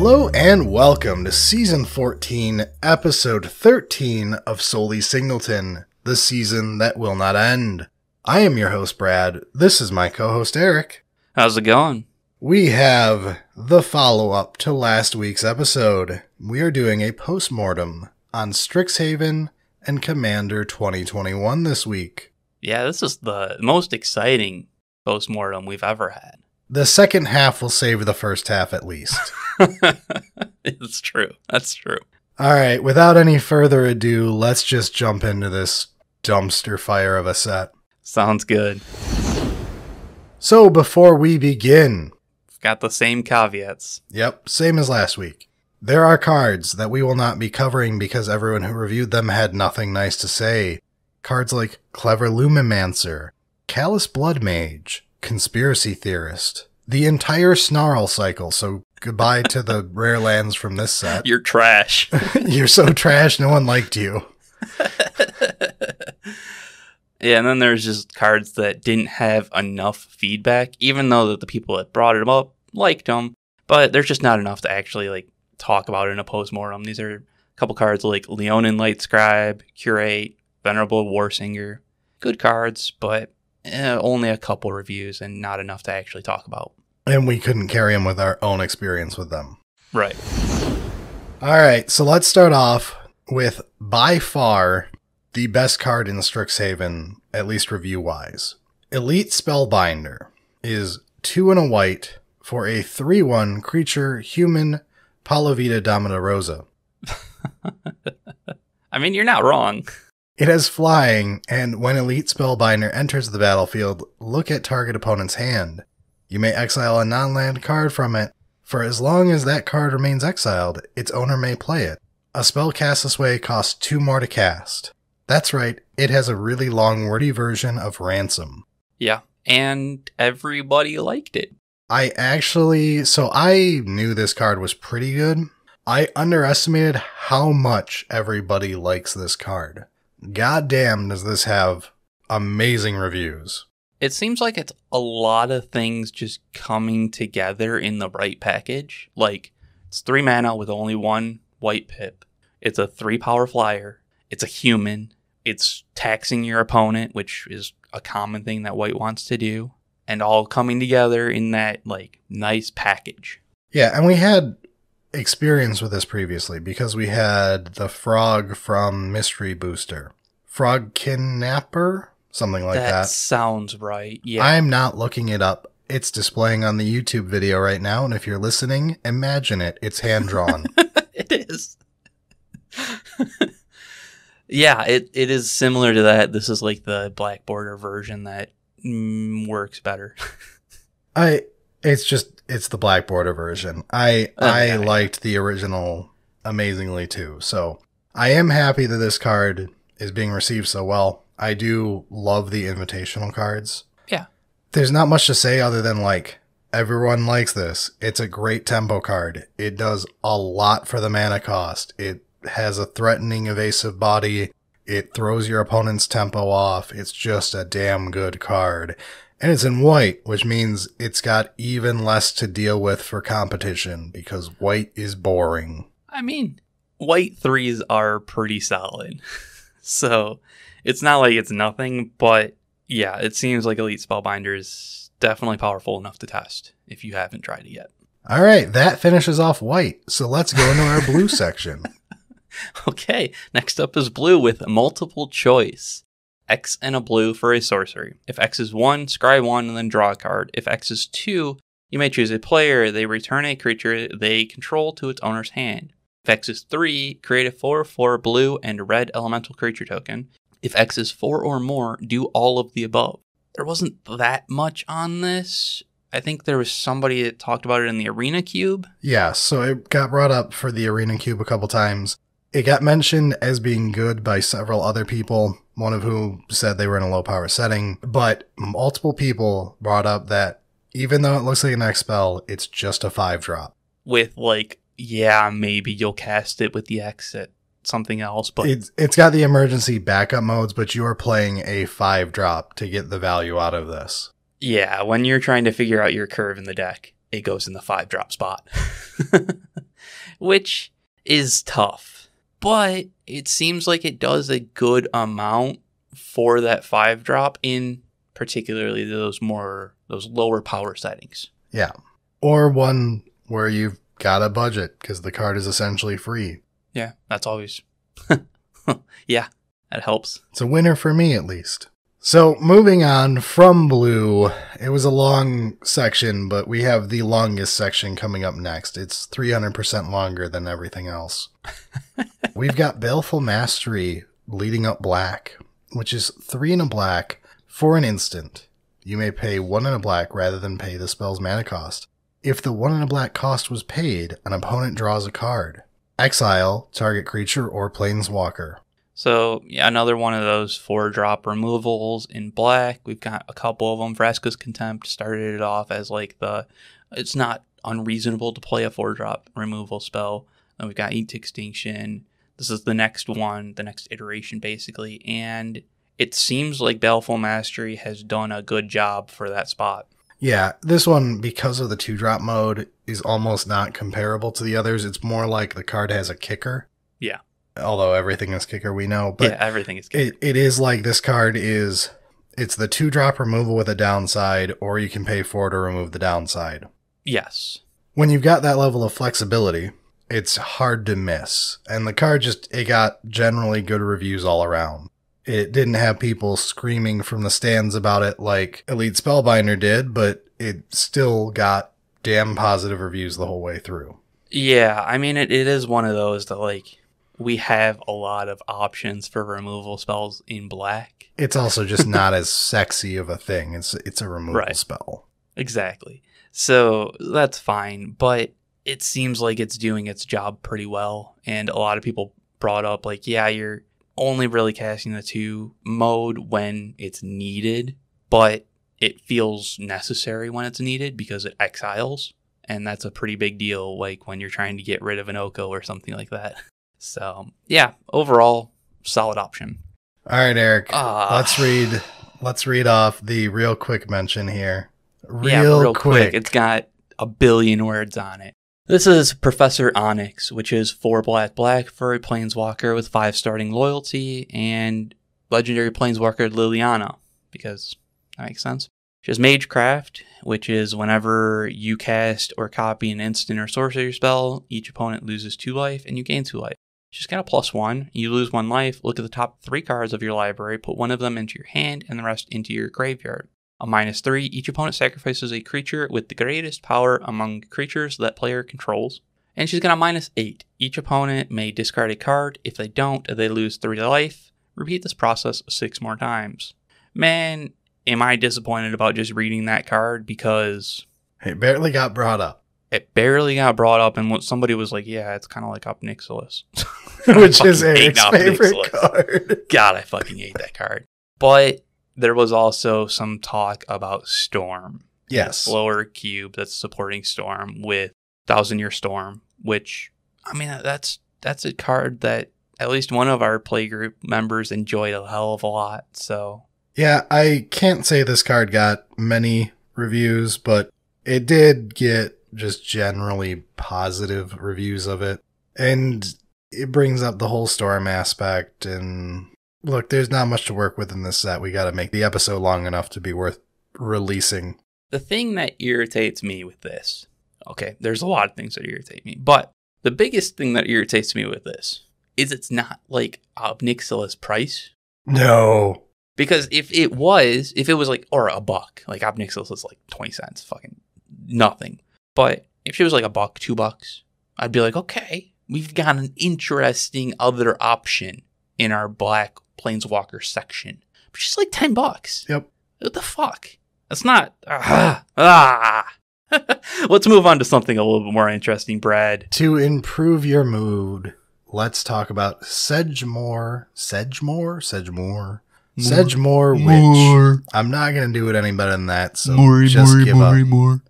Hello and welcome to Season 14, Episode 13 of Solely Singleton, the season that will not end. I am your host, Brad. This is my co-host, Eric. How's it going? We have the follow-up to last week's episode. We are doing a postmortem on Strixhaven and Commander 2021 this week. Yeah, this is the most exciting postmortem we've ever had. The second half will save the first half at least. It's true. That's true. All right, without any further ado, let's just jump into this dumpster fire of a set. Sounds good. So before we begin... Got the same caveats. Yep, same as last week. There are cards that we will not be covering because everyone who reviewed them had nothing nice to say. Cards like Clever Lumimancer, Callous Blood Mage, Conspiracy Theorist, the entire Snarl cycle, so goodbye to the rare lands from this set. You're trash. You're so trash, no one liked you. Yeah, and then there's just cards that didn't have enough feedback, even though that the people that brought them up liked them, but there's just not enough to actually talk about it in a postmortem. These are a couple cards like Leonin Light Scribe, Curate, Venerable Warsinger. Good cards, but only a couple reviews and not enough to actually talk about. And we couldn't carry them with our own experience with them. Right. All right, so let's start off with, by far, the best card in Strixhaven, at least review-wise. Elite Spellbinder is 2 and a white for a 3/1 creature, human, Palavita Domina Rosa. I mean, you're not wrong. It has flying, and when Elite Spellbinder enters the battlefield, look at target opponent's hand. You may exile a non-land card from it. For as long as that card remains exiled, its owner may play it. A spell cast this way costs 2 more to cast. That's right, it has a really long wordy version of Ransom. Yeah, and everybody liked it. I knew this card was pretty good. I underestimated how much everybody likes this card. Goddamn, does this have amazing reviews. It seems like it's a lot of things just coming together in the right package. Like, it's 3 mana with only 1 white pip. It's a 3-power flyer. It's a human. It's taxing your opponent, which is a common thing that white wants to do. And all coming together in that, nice package. Yeah, and we had experience with this previously because we had the frog from Mystery Booster. Frog Kidnapper? Something like that. That sounds right, yeah. I'm not looking it up. It's displaying on the YouTube video right now, and if you're listening, imagine it. It's hand-drawn. It is. Yeah, it is similar to that. This is like the black border version that works better. It's the black border version. I liked the original amazingly too. So I am happy that this card is being received so well. I do love the invitational cards. Yeah. There's not much to say other than everyone likes this. It's a great tempo card. It does a lot for the mana cost. It has a threatening evasive body. It throws your opponent's tempo off. It's just a damn good card. And it's in white, which means it's got even less to deal with for competition because white is boring. I mean, white 3s are pretty solid. So it's not like it's nothing, but yeah, it seems like Elite Spellbinder is definitely powerful enough to test if you haven't tried it yet. All right, that finishes off white. So let's go into our blue section. Okay, next up is blue with multiple choice. X and a blue for a sorcery. If X is 1, scry 1 and then draw a card. If X is 2, you may choose a player. They return a creature they control to its owner's hand. If X is 3, create a 4/4 blue and red elemental creature token. If X is 4 or more, do all of the above. There wasn't that much on this. I think there was somebody that talked about it in the Arena Cube. Yeah, so it got brought up for the Arena Cube a couple times. It got mentioned as being good by several other people, one of whom said they were in a low power setting, but multiple people brought up that even though it looks like an X spell, it's just a 5-drop. With maybe you'll cast it with the X at something else, but it's got the emergency backup modes, but you are playing a 5-drop to get the value out of this. Yeah, when you're trying to figure out your curve in the deck, it goes in the 5-drop spot. which is tough. But it seems like it does a good amount for that 5-drop in particularly those lower power settings. Yeah. Or one where you've got a budget because the card is essentially free. Yeah, that's always... yeah, that helps. It's a winner for me, at least. So, moving on from blue, it was a long section, but we have the longest section coming up next. It's 300% longer than everything else. We've got Baleful Mastery leading up black, which is 3 and a black for an instant. You may pay 1 and a black rather than pay the spell's mana cost. If the 1 and a black cost was paid, an opponent draws a card. Exile target creature or planeswalker. So, yeah, another one of those 4-drop removals in black. We've got a couple of them. Vraska's Contempt started it off as like it's not unreasonable to play a 4-drop removal spell. And we've got Eat to Extinction. This is the next one, the next iteration basically. And it seems like Baleful Mastery has done a good job for that spot. Yeah, this one, because of the 2-drop mode, is almost not comparable to the others. It's more like the card has a kicker. Yeah. Although everything is kicker, we know. But yeah, everything is kicker. It is like this card it's the 2-drop removal with a downside, or you can pay 4 to remove the downside. Yes. When you've got that level of flexibility, it's hard to miss. And the card it got generally good reviews all around. It didn't have people screaming from the stands about it like Elite Spellbinder did, but it still got damn positive reviews the whole way through. Yeah, I mean, it is one of those that, like, we have a lot of options for removal spells in black. It's also just not as sexy of a thing. It's a removal spell. Exactly. So that's fine, but it seems like it's doing its job pretty well. And a lot of people brought up, like, yeah, you're only really casting the 2 mode when it's needed, but it feels necessary when it's needed because it exiles. And that's a pretty big deal, like when you're trying to get rid of an Oko or something like that. So, yeah, overall, solid option. All right, Eric, let's read off the real quick mention here. Real quick. It's got a billion words on it. This is Professor Onyx, which is 4 black for a Planeswalker with 5 starting loyalty, and Legendary Planeswalker Liliana, because that makes sense. She has Magecraft, which is whenever you cast or copy an instant or sorcery spell, each opponent loses 2 life and you gain 2 life. She's got a +1. You lose 1 life, look at the top 3 cards of your library, put 1 of them into your hand and the rest into your graveyard. A -3, each opponent sacrifices a creature with the greatest power among creatures that player controls. And she's got a -8. Each opponent may discard a card. If they don't, they lose 3 to life. Repeat this process 6 more times. Man, am I disappointed about just reading that card because... it barely got brought up. It barely got brought up, and what somebody was like, yeah, it's kind of like Obnixilis. Which is Eric's favorite card. God, I fucking hate that card. But there was also some talk about Storm. Yes. Slower cube that's supporting Storm with 1000-Year Storm, which, I mean, that's a card that at least one of our playgroup members enjoyed a hell of a lot, so... yeah, I can't say this card got many reviews, but it did get just generally positive reviews of it. And it brings up the whole Storm aspect. And look, there's not much to work with in this set. We got to make the episode long enough to be worth releasing. The thing that irritates me with this, okay, there's a lot of things that irritate me, but the biggest thing that irritates me with this is it's not like Obnixilis price. No. Because if it was like, or $1, like Obnixilis is like 20 cents, fucking nothing. But if she was like $1, $2, I'd be like, okay, we've got an interesting other option in our black Planeswalker section. But she's like $10. Yep. What the fuck? That's not... Let's move on to something a little bit more interesting, Brad. To improve your mood, let's talk about Sedgemoor Witch. I'm not going to do it any better than that, so just give up. More.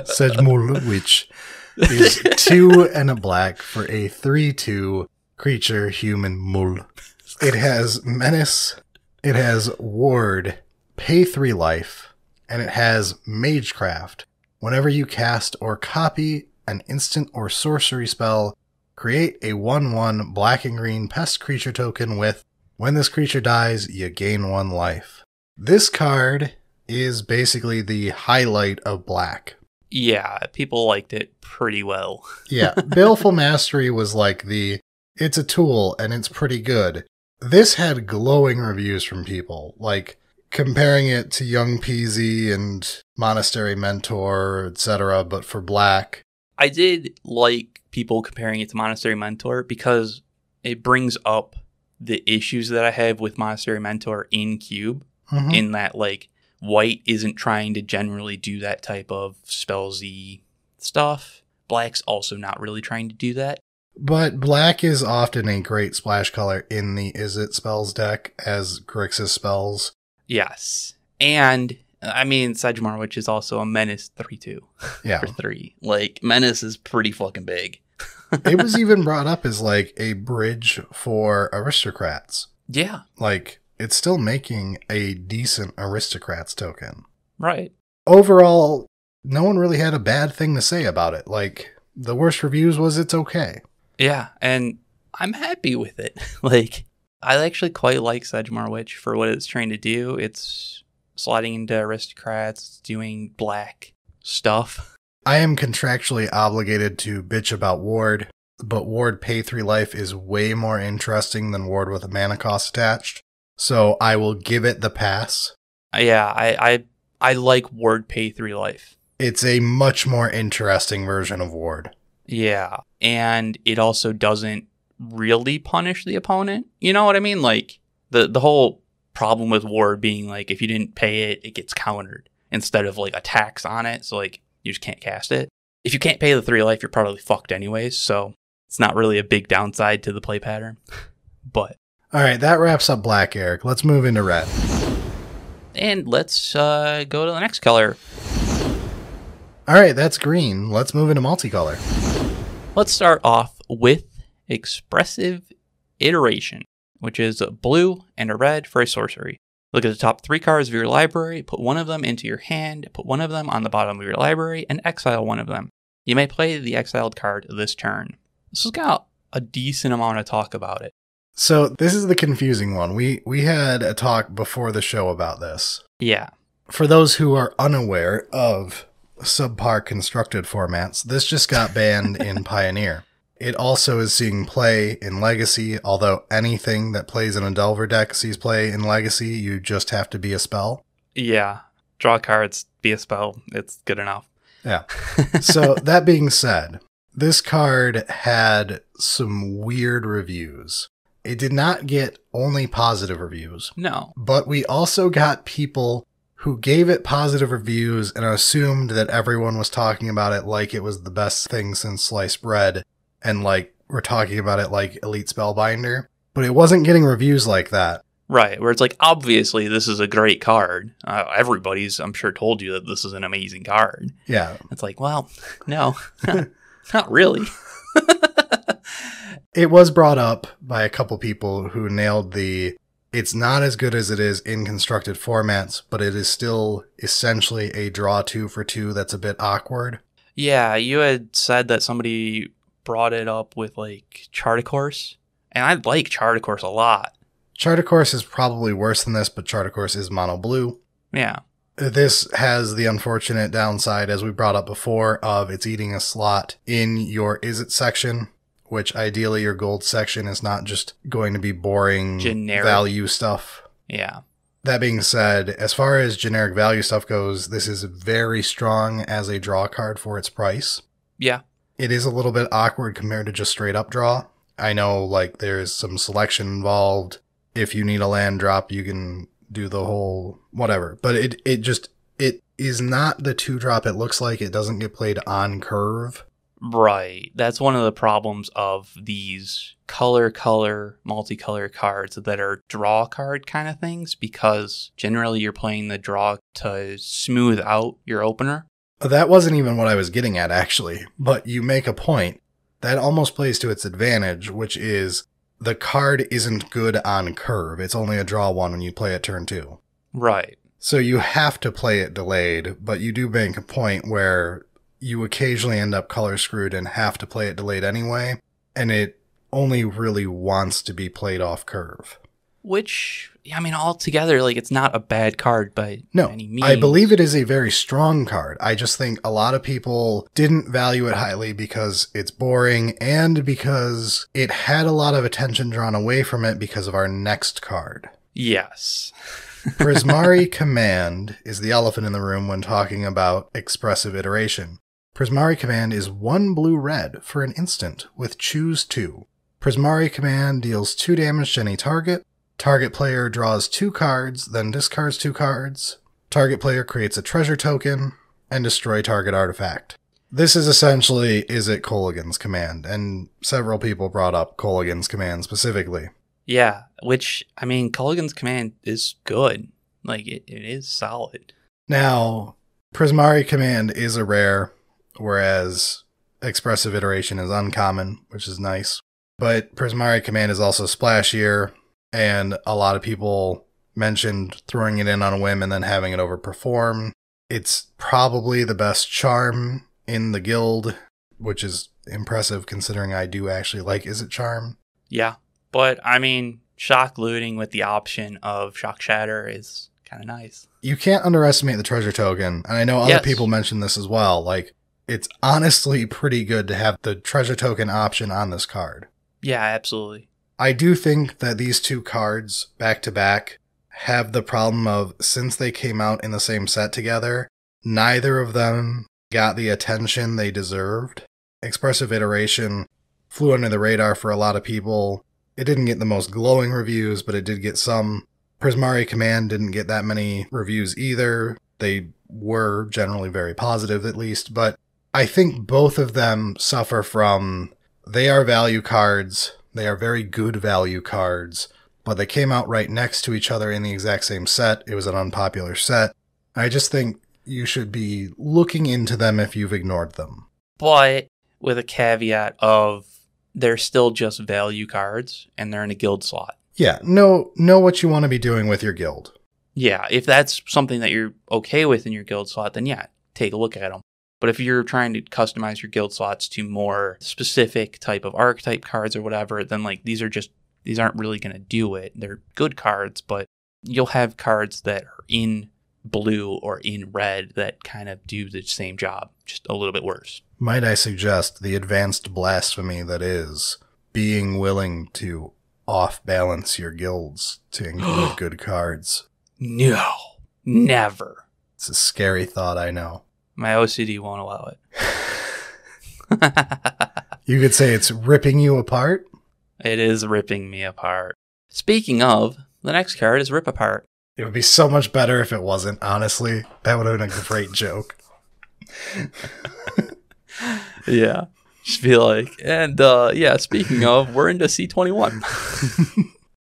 Sedgemoor Witch is 2 and a black for a 3/2 creature human mull. It has Menace, it has Ward, pay 3 life, and it has Magecraft, Whenever you cast or copy an instant or sorcery spell, create a 1/1 black and green pest creature token with, when this creature dies, you gain 1 life. This card is basically the highlight of black. Yeah, people liked it pretty well. Yeah, Baleful Mastery was like it's a tool and it's pretty good. This had glowing reviews from people, like comparing it to Young Peasy and Monastery Mentor, etc., but for black. I did like people comparing it to Monastery Mentor because it brings up the issues that I have with Monastery Mentor in Cube, in that, like, white isn't trying to generally do that type of spellsy stuff. Black's also not really trying to do that. But black is often a great splash color in the Is It spells deck as Grixis spells. Yes. And, I mean, Sedgemoor Witch is also a Menace 3/2 Yeah. for 3. Like, Menace is pretty fucking big. It was even brought up as, like, a bridge for aristocrats. Yeah. Like, it's still making a decent aristocrats token. Right. Overall, no one really had a bad thing to say about it. Like, the worst reviews was it's okay. Yeah, and I'm happy with it. Like, I actually quite like Sedgemoor Witch for what it's trying to do. It's sliding into aristocrats, it's doing black stuff. I am contractually obligated to bitch about Ward, but Ward pay 3 life is way more interesting than Ward with a mana cost attached. So I will give it the pass. Yeah, I like Ward pay 3 life. It's a much more interesting version of Ward. Yeah, and it also doesn't really punish the opponent. You know what I mean? Like, the whole problem with Ward being, like, if you didn't pay it, it gets countered instead of, like, a tax on it. So, like, you just can't cast it. If you can't pay the 3 life, you're probably fucked anyways. So it's not really a big downside to the play pattern. But all right, that wraps up black, Eric. Let's move into red. And let's go to the next color. All right, that's green. Let's move into multicolor. Let's start off with Expressive Iteration, which is a blue and a red for a sorcery. Look at the top 3 cards of your library, put one of them into your hand, put one of them on the bottom of your library, and exile one of them. You may play the exiled card this turn. This has got a decent amount of talk about it. So this is the confusing one. We had a talk before the show about this. Yeah. For those who are unaware of subpar constructed formats, this just got banned in Pioneer. It also is seeing play in Legacy, although anything that plays in a Delver deck sees play in Legacy, you just have to be a spell. Yeah. Draw cards, be a spell. It's good enough. Yeah. So that being said, this card had some weird reviews. It did not get only positive reviews. No. But we also got people who gave it positive reviews and assumed that everyone was talking about it like it was the best thing since sliced bread, and like we're talking about it like Elite Spellbinder. But it wasn't getting reviews like that. Right, where it's like, obviously this is a great card. Everybody's, I'm sure, told you that this is an amazing card. Yeah. It's like, well, no, not really. It was brought up by a couple people who nailed it's not as good as it is in constructed formats, but it is still essentially a draw 2 for 2 that's a bit awkward. Yeah, you had said that somebody brought it up with, like, Chiaroscuro, and I like Chiaroscuro a lot. Chiaroscuro is probably worse than this, but Chiaroscuro is mono blue. Yeah. This has the unfortunate downside, as we brought up before, of it's eating a slot in your Is It section, which ideally your gold section is not just going to be boring generic value stuff. Yeah. That being said, as far as generic value stuff goes, this is very strong as a draw card for its price. Yeah. It is a little bit awkward compared to just straight up draw. I know, like, there's some selection involved. If you need a land drop, you can do the whole whatever. But it is not the 2-drop it looks like. It doesn't get played on curve. Right. That's one of the problems of these color, multicolor cards that are draw card kind of things, because generally you're playing the draw to smooth out your opener. That wasn't even what I was getting at, actually. But you make a point. That almost plays to its advantage, which is the card isn't good on curve. It's only a draw 1 when you play it turn 2. Right. So you have to play it delayed, but you do make a point where you occasionally end up color screwed and have to play it delayed anyway, and it only really wants to be played off curve. Which, I mean, altogether, like, it's not a bad card by any means. I believe it is a very strong card. I just think a lot of people didn't value it highly because it's boring and because it had a lot of attention drawn away from it because of our next card. Yes. Prismari Command is the elephant in the room when talking about expressive iteration. Prismari Command is 1 blue-red for an instant with choose 2. Prismari Command deals 2 damage to any target. Target player draws 2 cards, then discards 2 cards. Target player creates a treasure token and destroy target artifact. This is essentially Is It Colligan's command, and several people brought up Colligan's command specifically. Yeah, which, I mean, Colligan's command is good. Like, it is solid. Now, Prismari Command is a rare, whereas Expressive Iteration is uncommon, which is nice. But Prismari Command is also splashier, and a lot of people mentioned throwing it in on a whim and then having it overperform. It's probably the best charm in the guild, which is impressive considering I do actually like Is It Charm. Yeah, but I mean, shock looting with the option of shock shatter is kind of nice. You can't underestimate the treasure token, and I know other people mentioned this as well. Like, it's honestly pretty good to have the treasure token option on this card. Yeah, absolutely. I do think that these 2 cards, back-to-back, have the problem of, since they came out in the same set together, neither of them got the attention they deserved. Expressive Iteration flew under the radar for a lot of people. It didn't get the most glowing reviews, but it did get some. Prismari Command didn't get that many reviews either. They were generally very positive, at least, but I think both of them suffer from, they are value cards. They are very good value cards, but they came out right next to each other in the exact same set. It was an unpopular set. I just think you should be looking into them if you've ignored them. But with a caveat of they're still just value cards and they're in a guild slot. Yeah, know what you want to be doing with your guild. Yeah, if that's something that you're okay with in your guild slot, then yeah, take a look at them. But if you're trying to customize your guild slots to more specific type of archetype cards or whatever, then like these aren't really going to do it. They're good cards, but you'll have cards that are in blue or in red that kind of do the same job, just a little bit worse. Might I suggest the advanced blasphemy that is being willing to off-balance your guilds to include good cards? No, never. It's a scary thought, I know. My OCD won't allow it. You could say it's ripping you apart? It is ripping me apart. Speaking of, the next card is Rip Apart. It would be so much better if it wasn't, honestly. That would have been a great joke. Yeah. Just be like, and yeah, speaking of, we're into C21.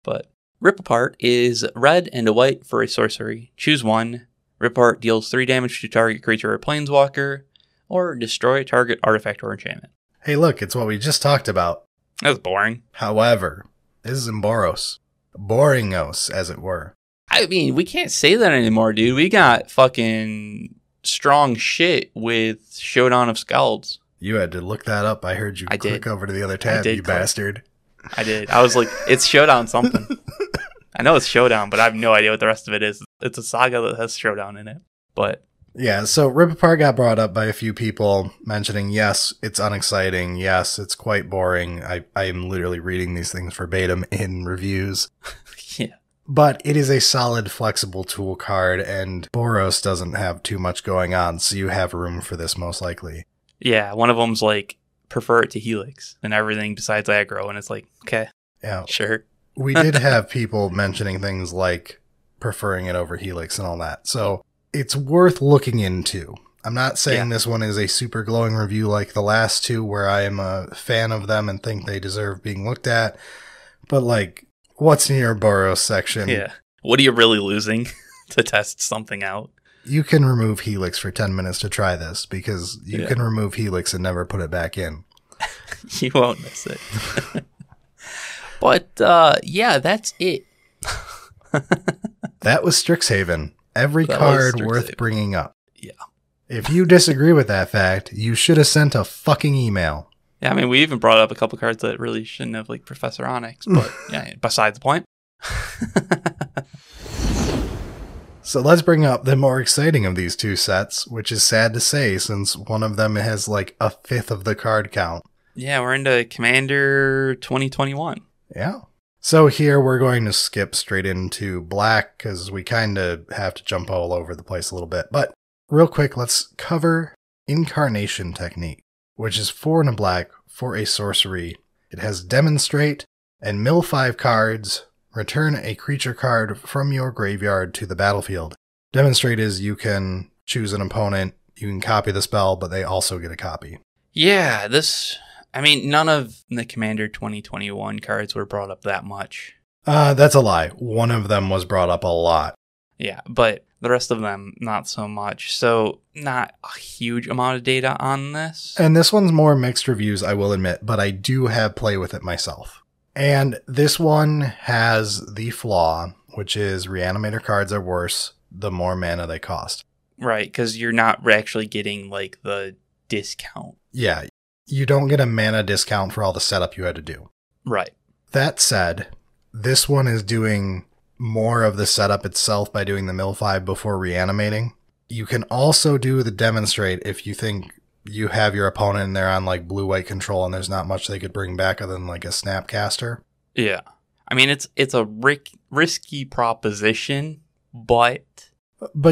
But Rip Apart is red and a white for a sorcery. Choose one. Rip Apart deals 3 damage to target creature or planeswalker, or destroy target artifact or enchantment. Hey, look, it's what we just talked about. That's boring. However, this is Boros. Boringos, as it were. I mean, we can't say that anymore, dude. We got fucking strong shit with Showdown of Scalds. You had to look that up. I heard you click over to the other tab, you bastard. I did. I was like, it's Showdown something. I know it's Showdown, but I have no idea what the rest of it is. It's a saga that has Showdown in it. But yeah, so Rip Apart got brought up by a few people mentioning, yes, it's unexciting. Yes, it's quite boring. I am literally reading these things verbatim in reviews. Yeah. But it is a solid, flexible tool card, and Boros doesn't have too much going on, so you have room for this most likely. Yeah, one of them's like, prefer it to Helix and everything besides aggro, and it's like, okay, yeah, sure. We did have people mentioning things like preferring it over Helix and all that, so it's worth looking into. I'm not saying this one is a super glowing review like the last two, where I am a fan of them and think they deserve being looked at, but like, what's in your Boros section? Yeah. What are you really losing to test something out? You can remove Helix for 10 minutes to try this, because you can remove Helix and never put it back in. You won't miss it. But, yeah, that's it. That was Strixhaven. Every That was card worth Strixhaven. bringing up. Yeah. If you disagree with that fact, you should have sent a fucking email. Yeah, I mean, we even brought up a couple cards that really shouldn't have, like Professor Onyx, but yeah, beside the point. So let's bring up the more exciting of these two sets, which is sad to say since one of them has like a fifth of the card count. Yeah, we're into Commander 2021. Yeah. So here we're going to skip straight into black because we kind of have to jump all over the place a little bit. But real quick, let's cover Incarnation Technique, which is 4 and a black for a sorcery. It has Demonstrate and mill 5 cards. Return a creature card from your graveyard to the battlefield. Demonstrate is you can choose an opponent, you can copy the spell, but they also get a copy. Yeah, none of the Commander 2021 cards were brought up that much. That's a lie. One of them was brought up a lot. Yeah, but the rest of them, not so much. So, not a huge amount of data on this. And this one's more mixed reviews, I will admit, but I do have play with it myself. And this one has the flaw, which is reanimator cards are worse the more mana they cost. Right, because you're not actually getting, like, the discount. Yeah, you don't get a mana discount for all the setup you had to do. Right. That said, this one is doing more of the setup itself by doing the mill 5 before reanimating. You can also do the Demonstrate if you think you have your opponent and they're on like blue-white control and there's not much they could bring back other than like a Snapcaster. Yeah. I mean, it's a risky proposition, but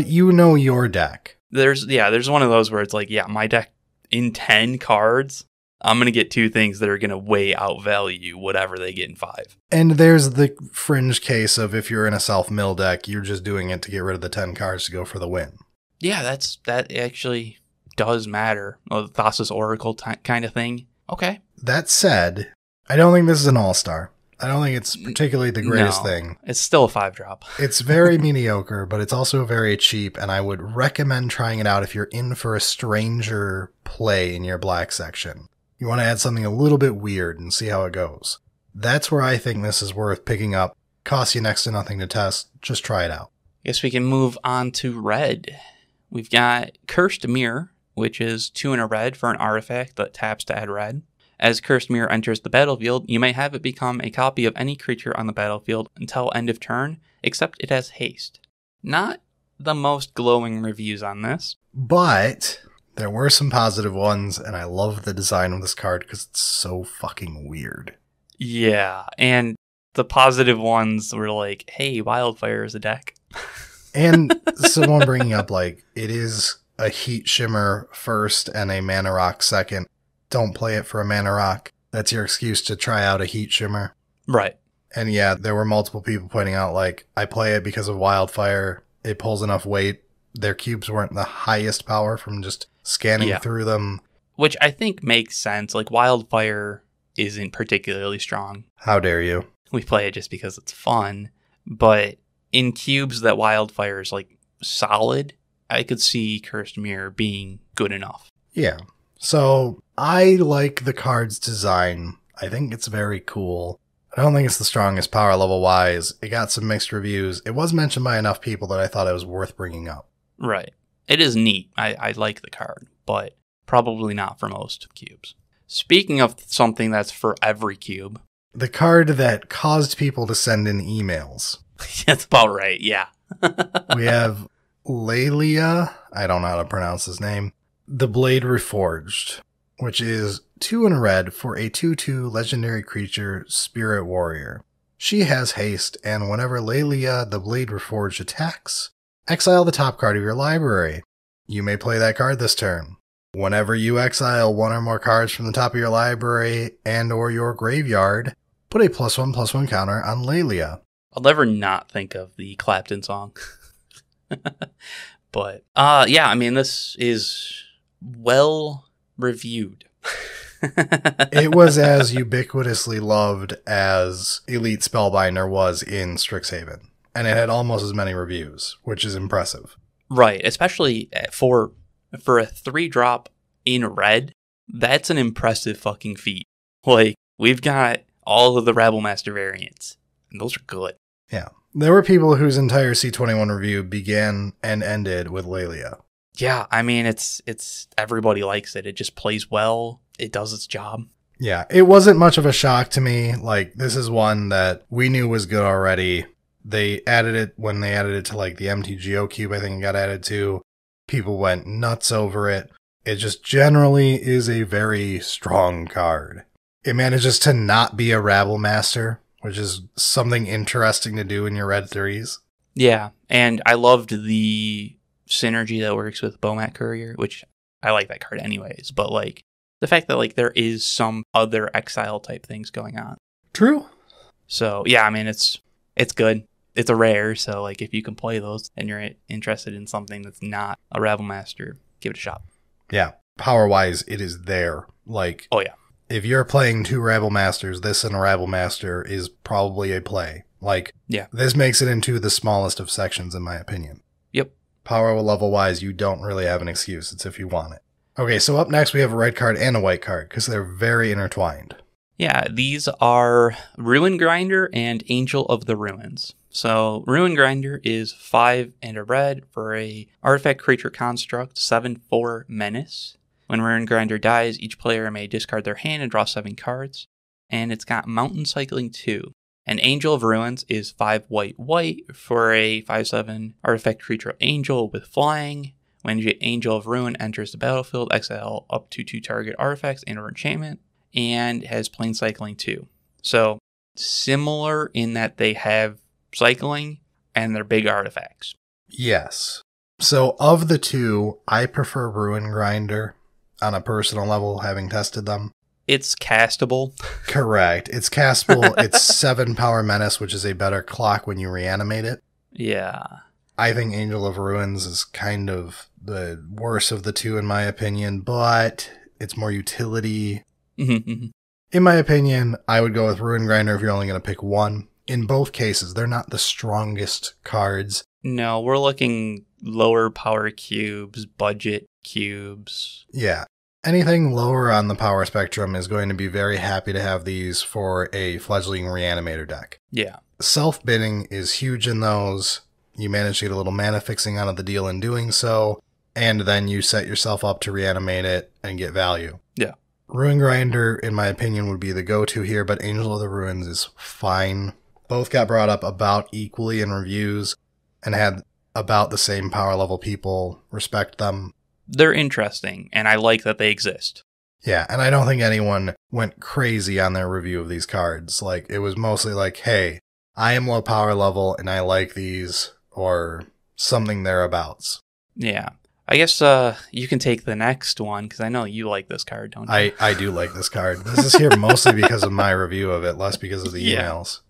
you know your deck. there's one of those where it's like, yeah, my deck in 10 cards, I'm going to get 2 things that are going to way outvalue whatever they get in 5. And there's the fringe case of if you're in a self-mill deck, you're just doing it to get rid of the 10 cards to go for the win. Yeah, that actually does matter. Oh, the Thassa's Oracle kind of thing. Okay. That said, I don't think this is an all-star. I don't think it's particularly the greatest thing. It's still a 5-drop. It's very mediocre, but it's also very cheap, and I would recommend trying it out if you're in for a stranger play in your black section. You want to add something a little bit weird and see how it goes. That's where I think this is worth picking up. Costs you next to nothing to test. Just try it out. Guess we can move on to red. We've got Cursed Mirror, which is 2 and a red for an artifact that taps to add red. As Cursed Mirror enters the battlefield, you may have it become a copy of any creature on the battlefield until end of turn, except it has haste. Not the most glowing reviews on this. But there were some positive ones, and I love the design of this card because it's so fucking weird. Yeah, and the positive ones were like, hey, Wildfire is a deck. And someone bringing up, like, it is a Heat Shimmer first and a Mana Rock second. Don't play it for a Mana Rock. That's your excuse to try out a Heat Shimmer. Right. And yeah, there were multiple people pointing out, like, I play it because of Wildfire. It pulls enough weight. Their cubes weren't the highest power from just scanning through them. Which I think makes sense. Like, Wildfire isn't particularly strong. How dare you? We play it just because it's fun. But in cubes that Wildfire is, like, solid, I could see Cursed Mirror being good enough. Yeah. So I like the card's design. I think it's very cool. I don't think it's the strongest power level wise. It got some mixed reviews. It was mentioned by enough people that I thought it was worth bringing up. Right. It is neat. I like the card, but probably not for most cubes. Speaking of something that's for every cube. The card that caused people to send in emails. That's about right, yeah. We have Lelia. I don't know how to pronounce his name. The Blade Reforged, which is 2 and a red for a 2/2 legendary creature, Spirit Warrior. She has haste, and whenever Lelia, the Blade Reforged, attacks, exile the top card of your library. You may play that card this turn. Whenever you exile one or more cards from the top of your library and or your graveyard, put a +1/+1 counter on Lelia. I'll never not think of the Clapton song. But, yeah, I mean, this is well reviewed. It was as ubiquitously loved as Elite Spellbinder was in Strixhaven. And it had almost as many reviews, which is impressive. Right, especially for a 3-drop in red, that's an impressive fucking feat. Like, we've got all of the Rabble Master variants, and those are good. Yeah. There were people whose entire C21 review began and ended with Lelia. Yeah, I mean, it's everybody likes it. It just plays well. It does its job. Yeah, it wasn't much of a shock to me. Like, this is one that we knew was good already. They added it when they added it to, like, the MTGO cube, I think it got added to. People went nuts over it. It just generally is a very strong card. It manages to not be a Rabble Master, which is something interesting to do in your red 3s. Yeah, and I loved the synergy that works with Bomat Courier, which I like that card anyways, but, like, the fact that, like, there is some other exile type things going on. True. So, yeah, I mean, it's good. It's a rare, so, like, if you can play those and you're interested in something that's not a Rabble Master, give it a shot. Yeah, power-wise, it is there. Like, oh yeah, if you're playing 2 Rabble Masters, this and a Rabble Master is probably a play. Like, yeah, this makes it into the smallest of sections, in my opinion. Yep. Power level-wise, you don't really have an excuse. It's if you want it. Okay, so up next we have a red card and a white card, because they're very intertwined. Yeah, these are Ruin Grinder and Angel of the Ruins. So, Ruin Grinder is 5 and a red for a artifact creature construct, 7/4 menace. When Ruin Grinder dies, each player may discard their hand and draw 7 cards. And it's got Mountain Cycling 2. And Angel of Ruins is 5 white for a 5/7 artifact creature angel with flying. When Angel of Ruin enters the battlefield, exile up to 2 target artifacts and or enchantment, and has Plane Cycling 2. So, similar in that they have cycling and they're big artifacts. Yes. So, of the two, I prefer Ruin Grinder on a personal level, having tested them. It's castable. Correct. It's castable. It's 7 power menace, which is a better clock when you reanimate it. Yeah. I think Angel of Ruins is kind of the worst of the two, in my opinion, but it's more utility. In my opinion, I would go with Ruin Grinder if you're only going to pick one. In both cases, they're not the strongest cards. No, we're looking lower power cubes, budget cubes. Yeah. Anything lower on the power spectrum is going to be very happy to have these for a fledgling reanimator deck. Yeah. Self-bidding is huge in those. You manage to get a little mana fixing out of the deal in doing so, and then you set yourself up to reanimate it and get value. Yeah. Ruin Grinder, in my opinion, would be the go-to here, but Angel of the Ruins is fine. Both got brought up about equally in reviews and had about the same power level people respect them. They're interesting, and I like that they exist. Yeah, and I don't think anyone went crazy on their review of these cards. Like, it was mostly like, hey, I am low power level and I like these, or something thereabouts. Yeah. I guess you can take the next one, because I know you like this card, don't you? I do like this card. This is here mostly because of my review of it, less because of the emails.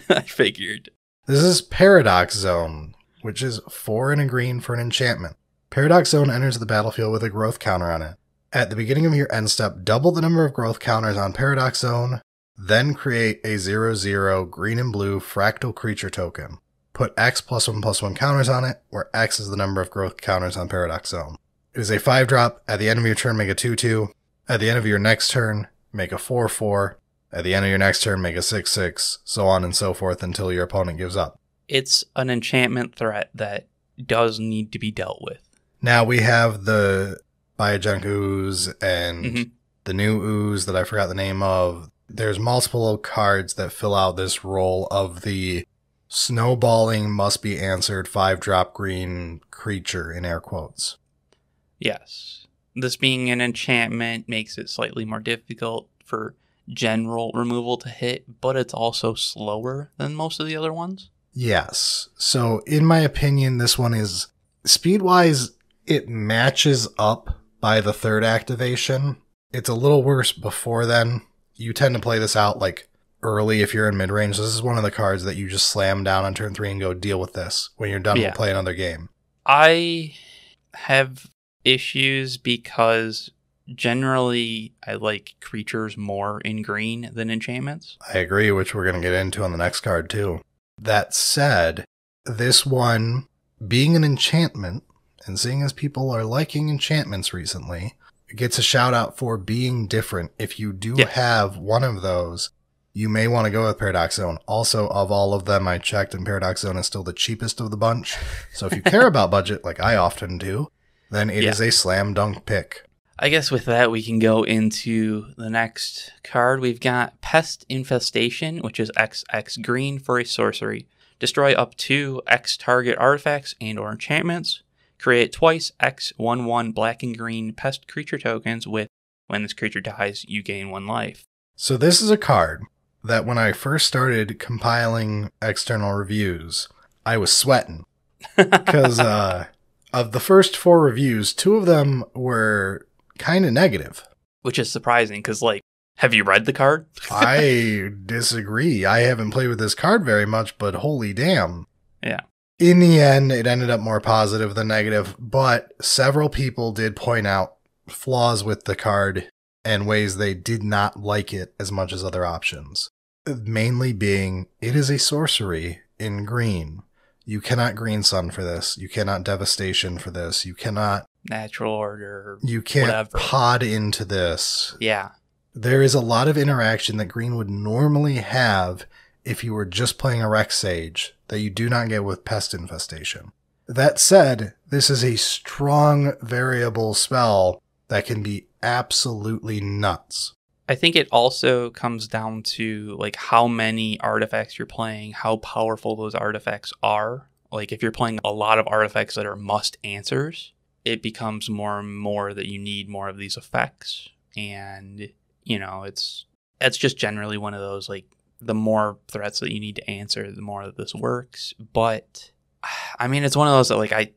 I figured. This is Paradox Zone, which is 4 and a green for an enchantment. Paradox Zone enters the battlefield with a growth counter on it. At the beginning of your end step, double the number of growth counters on Paradox Zone, then create a 0/0 green and blue fractal creature token. Put X +1/+1 counters on it, where X is the number of growth counters on Paradox Zone. It is a 5-drop. At the end of your turn, make a 2/2. At the end of your next turn, make a 4/4. At the end of your next turn, make a 6/6, so on and so forth until your opponent gives up. It's an enchantment threat that does need to be dealt with. Now we have the Biogenic Ooze and the new Ooze that I forgot the name of. There's multiple cards that fill out this role of the snowballing must be answered 5-drop green creature, in air quotes. Yes. This being an enchantment makes it slightly more difficult for general removal to hit, but it's also slower than most of the other ones. Yes. So in my opinion, this one is speed-wise, it matches up by the 3rd activation. It's a little worse before then. You tend to play this out like early if you're in mid-range. This is one of the cards that you just slam down on turn 3 and go deal with this when you're done to play another game. I have issues because generally I like creatures more in green than enchantments. I agree, which we're going to get into on the next card too. That said, this one being an enchantment, and seeing as people are liking enchantments recently, it gets a shout out for being different. If you do have one of those, you may want to go with Paradox Zone. Also, of all of them I checked, and Paradox Zone is still the cheapest of the bunch. So if you care about budget, like I often do, then it is a slam dunk pick. I guess with that, we can go into the next card. We've got Pest Infestation, which is XX green for a sorcery. Destroy up to X target artifacts and or enchantments. Create twice X/1/1 black and green pest creature tokens with, when this creature dies, you gain 1 life. So this is a card that when I first started compiling external reviews, I was sweating. Because of the first 4 reviews, 2 of them were kind of negative. Which is surprising, because, like, have you read the card? I disagree. I haven't played with this card very much, but holy damn. Yeah. In the end, it ended up more positive than negative, but several people did point out flaws with the card and ways they did not like it as much as other options. Mainly being, it is a sorcery in green. You cannot Green Sun for this. You cannot Devastation for this. You cannot... Natural Order. You can't whatever. pod into this. Yeah. There is a lot of interaction that green would normally have if you were just playing a Rex Sage that you do not get with Pest Infestation. That said, this is a strong variable spell that can be absolutely nuts. I think it also comes down to, like, how many artifacts you're playing, how powerful those artifacts are. Like, if you're playing a lot of artifacts that are must answers, it becomes more and more that you need more of these effects. And, you know, it's just generally one of those, like, the more threats that you need to answer, the more that this works. But, I mean, it's one of those that, like, I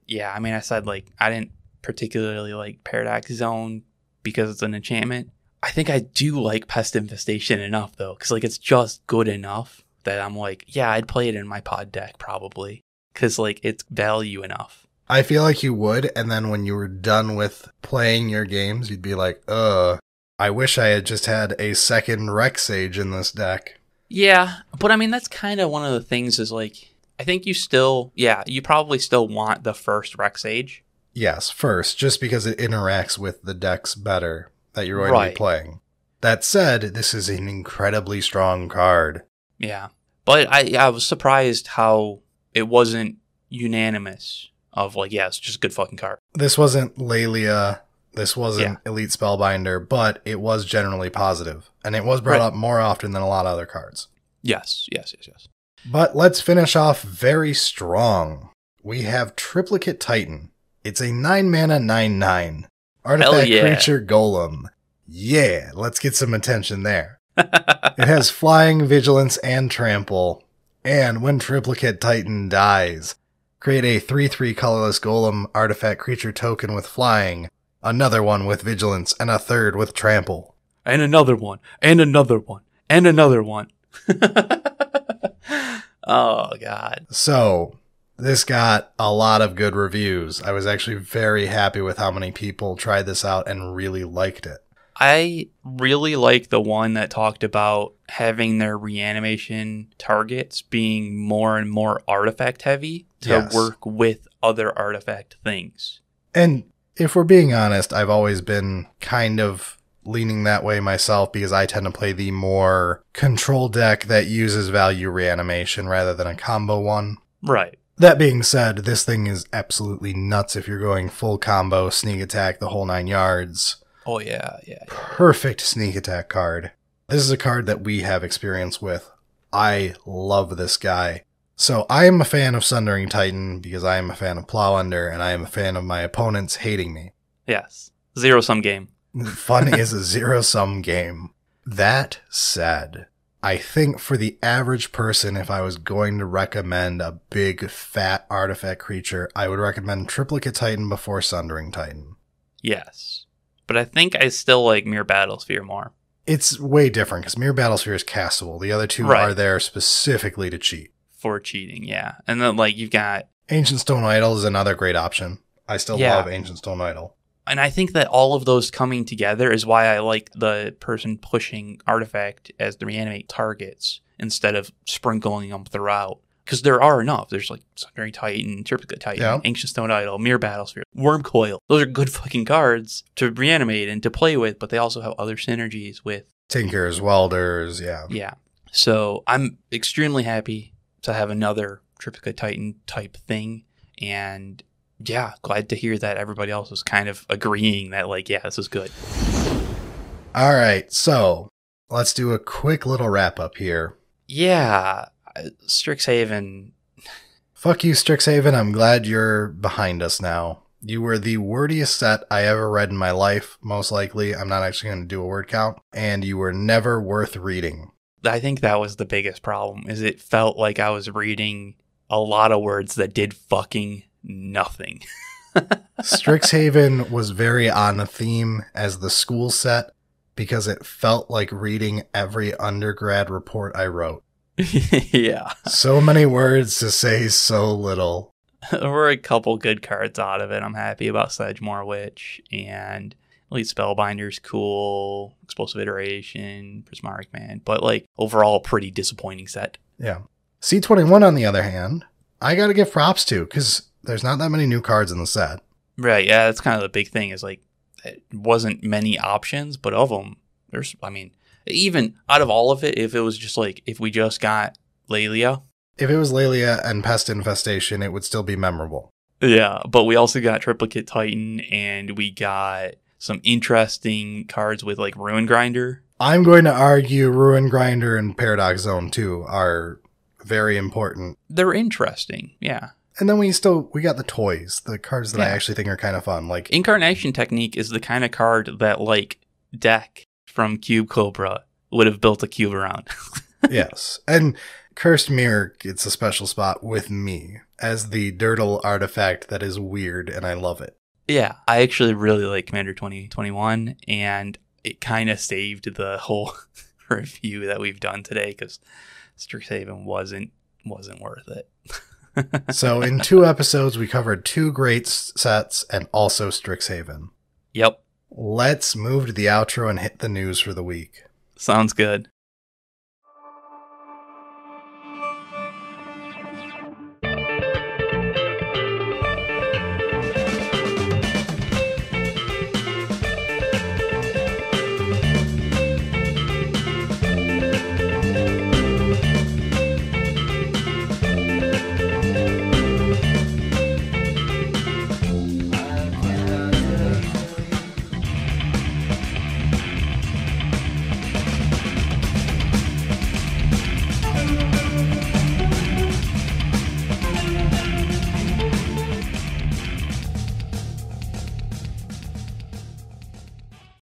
said, like, I didn't particularly like Paradox Zone because it's an enchantment. I think I do like Pest Infestation enough, though, because, like, it's just good enough that I'm like, yeah, I'd play it in my pod deck, probably, because, like, it's value enough. I feel like you would, and then when you were done with playing your games, you'd be like, I wish I had just had a second Rex Sage in this deck. Yeah, but I mean, that's kind of one of the things is, like, I think you probably still want the first Rex Sage. Yes, first, just because it interacts with the decks better that you're going to be playing. That said, this is an incredibly strong card. Yeah, but I was surprised how it wasn't unanimous of, like, yeah, it's just a good fucking card. This wasn't Lelia, this wasn't Elite Spellbinder, but it was generally positive, and it was brought up more often than a lot of other cards. Yes. But let's finish off very strong. We have Triplicate Titan. It's a 9-mana 9/9. Artifact creature golem. Yeah, let's get some attention there. It has flying, vigilance, and trample. And when Triplicate Titan dies, create a 3/3 colorless golem artifact creature token with flying, another one with vigilance, and a third with trample. And another one, and another one, and another one. Oh, God. So, this got a lot of good reviews. I was actually very happy with how many people tried this out and really liked it. I really like the one that talked about having their reanimation targets being more and more artifact heavy to work with other artifact things. And if we're being honest, I've always been kind of leaning that way myself because I tend to play the more control deck that uses value reanimation rather than a combo one. Right. That being said, this thing is absolutely nuts if you're going full combo, sneak attack, the whole 9 yards. Oh, yeah. Perfect sneak attack card. This is a card that we have experience with. I love this guy. So I am a fan of Sundering Titan because I am a fan of Plow Under, and I am a fan of my opponents hating me. Yes. Zero-sum game. Fun is a zero-sum game. That said, I think for the average person, if I was going to recommend a big, fat artifact creature, I would recommend Triplicate Titan before Sundering Titan. Yes. But I think I still like Mere Battlesphere more. It's way different, because Mere Battlesphere is castable. The other two are there specifically to cheat. For cheating, yeah. And then, like, you've got... Ancient Stone Idol is another great option. I still love Ancient Stone Idol. And I think that all of those coming together is why I like the person pushing Artifact as the reanimate targets instead of sprinkling them throughout. Because there are enough. There's, like, Sundering Titan, Triplicate Titan, Ancient Stone Idol, Mere Battlesphere, Worm Coil. Those are good fucking cards to reanimate and to play with, but they also have other synergies with... Tinkers, Welders, Yeah. So I'm extremely happy to have another Triplicate Titan type thing. And yeah, glad to hear that everybody else was kind of agreeing that, like, yeah, this is good. All right, so let's do a quick little wrap up here. Yeah, Strixhaven. Fuck you, Strixhaven. I'm glad you're behind us now. You were the wordiest set I ever read in my life, most likely. I'm not actually going to do a word count. And you were never worth reading. I think that was the biggest problem, is it felt like I was reading a lot of words that did fucking nothing. Strixhaven was very on theme as the school set because it felt like reading every undergrad report I wrote. Yeah. So many words to say so little. There were a couple good cards out of it. I'm happy about Sedgemoor Witch, and Elite Spellbinder's cool, Explosive Iteration, Prismatic Man, but like overall pretty disappointing set. Yeah. C21 on the other hand, I gotta give props to, because there's not that many new cards in the set. Right, yeah, that's kind of the big thing, is like, it wasn't many options, but of them, there's, I mean, even out of all of it, if it was just like, if we just got Lelia. If it was Lelia and Pest Infestation, it would still be memorable. Yeah, but we also got Triplicate Titan, and we got some interesting cards with like Ruin Grinder. I'm going to argue Ruin Grinder and Paradox Zone 2 are very important. They're interesting, yeah. And then we got the toys, the cards that I actually think are kind of fun. Like Incarnation Technique is the kind of card that like Deck from Cube Cobra would have built a cube around. Yes. And Cursed Mirror gets a special spot with me as the Dirtle artifact that is weird, and I love it. Yeah, I actually really like Commander 2021, and it kind of saved the whole review that we've done today, because Strixhaven wasn't worth it. So in 2 episodes, we covered 2 great sets and also Strixhaven. Yep. Let's move to the outro and hit the news for the week. Sounds good.